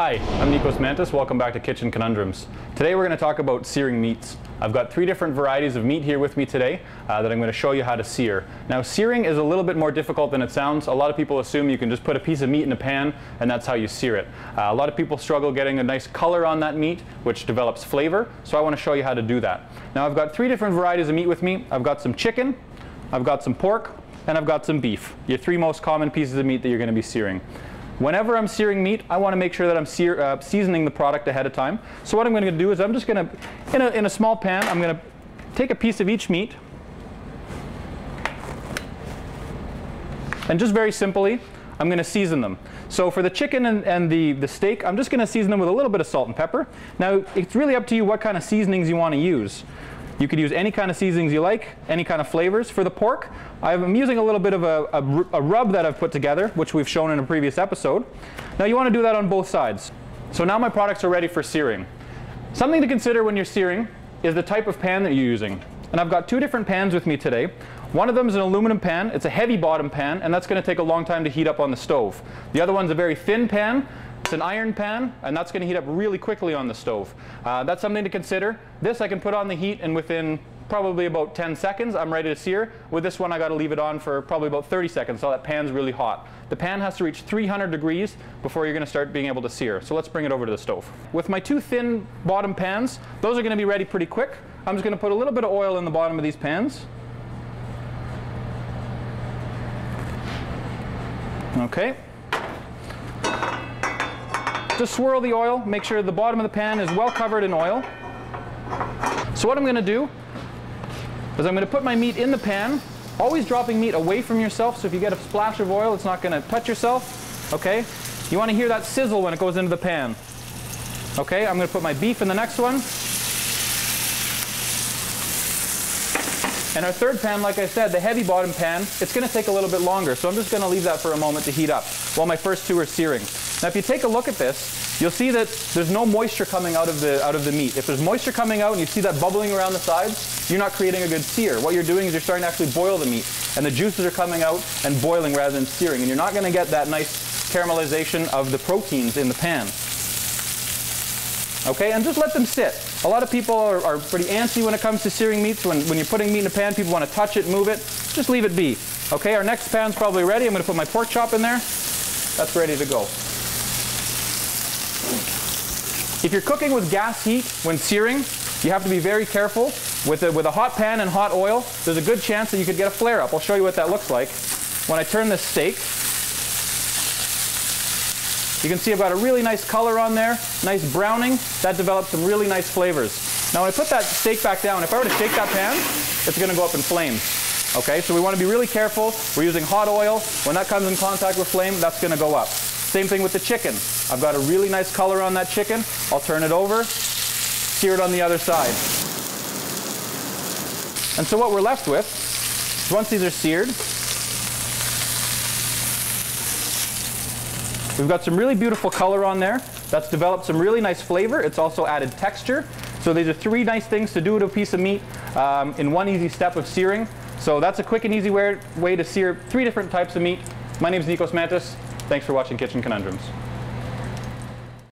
Hi, I'm Nikos Mantis. Welcome back to Kitchen Conundrums. Today we're going to talk about searing meats. I've got 3 different varieties of meat here with me today that I'm going to show you how to sear. Now, searing is a little bit more difficult than it sounds. A lot of people assume you can just put a piece of meat in a pan and that's how you sear it. A lot of people struggle getting a nice color on that meat, which develops flavor, so I want to show you how to do that. Now, I've got 3 different varieties of meat with me. I've got some chicken, I've got some pork, and I've got some beef. Your 3 most common pieces of meat that you're going to be searing. Whenever I'm searing meat, I want to make sure that I'm seasoning the product ahead of time. So what I'm going to do is I'm just going to, in a small pan, I'm going to take a piece of each meat. And just very simply, I'm going to season them. So for the chicken and the steak, I'm just going to season them with a little bit of salt and pepper. Now, it's really up to you what kind of seasonings you want to use. You could use any kind of seasonings you like, any kind of flavors. For the pork, I'm using a little bit of a rub that I've put together, which we've shown in a previous episode. Now you want to do that on both sides. So now my products are ready for searing. Something to consider when you're searing is the type of pan that you're using. And I've got 2 different pans with me today. One of them is an aluminum pan. It's a heavy bottom pan, and that's going to take a long time to heat up on the stove. The other one's a very thin pan. It's an iron pan, and that's going to heat up really quickly on the stove. That's something to consider. This I can put on the heat, and within probably about 10 seconds, I'm ready to sear. With this one, I got to leave it on for probably about 30 seconds, so that pan's really hot. The pan has to reach 300 degrees before you're going to start being able to sear. So let's bring it over to the stove. With my 2 thin bottom pans, those are going to be ready pretty quick. I'm just going to put a little bit of oil in the bottom of these pans. Okay. Just swirl the oil, make sure the bottom of the pan is well covered in oil. So what I'm going to do is I'm going to put my meat in the pan, always dropping meat away from yourself, so if you get a splash of oil, it's not going to touch yourself. Okay? You want to hear that sizzle when it goes into the pan. Okay, I'm going to put my beef in the next one. And our 3rd pan, like I said, the heavy bottom pan, it's going to take a little bit longer, so I'm just going to leave that for a moment to heat up while my first 2 are searing. Now if you take a look at this, you'll see that there's no moisture coming out of the meat. If there's moisture coming out and you see that bubbling around the sides, you're not creating a good sear. What you're doing is you're starting to actually boil the meat, and the juices are coming out and boiling rather than searing, and you're not going to get that nice caramelization of the proteins in the pan. Okay, and just let them sit. A lot of people are pretty antsy when it comes to searing meats. When you're putting meat in a pan, people want to touch it, move it. Just leave it be. Okay, our next pan's probably ready. I'm going to put my pork chop in there. That's ready to go. If you're cooking with gas heat when searing, you have to be very careful. With a hot pan and hot oil, there's a good chance that you could get a flare-up. I'll show you what that looks like. When I turn this steak, you can see I've got a really nice color on there, nice browning. That develops some really nice flavors. Now when I put that steak back down, if I were to shake that pan, it's going to go up in flames. Okay, so we want to be really careful. We're using hot oil. When that comes in contact with flame, that's going to go up. Same thing with the chicken. I've got a really nice color on that chicken. I'll turn it over, sear it on the other side. And so what we're left with, once these are seared, we've got some really beautiful color on there. That's developed some really nice flavor. It's also added texture. So these are 3 nice things to do to a piece of meat in one easy step of searing. So that's a quick and easy way to sear 3 different types of meat. My name is Nikos Mantis. Thanks for watching Kitchen Conundrums.